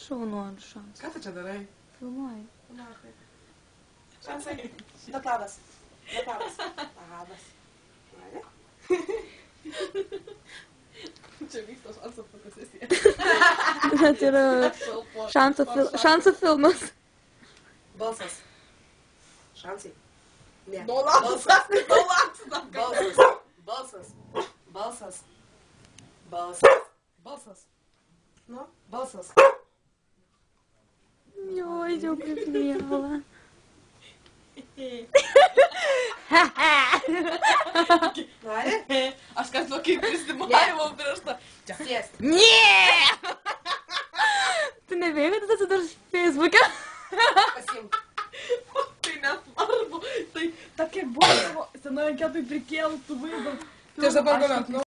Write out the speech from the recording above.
šaunuolių šansas. Ką tu čia darai? Filmuoji. Šansai. Labas. Labas. Čia vyksta šansų fotosesija. Bet yra šansų filmas. Balsas. Šansai. Ne. Balsas. Nu? Balsas. Joj, jau kaip miela. Nori? Aš kas nu kaip prisimavau prieš tą. Sėsk. Nie! Tu nebėjai, kad jis atsidurs Facebook'e? Pasiimk. Tai nesvarbu. Tai tokia buvo senoje anketoj prikėlų tų vaizdą. Tai aš dabar galiu.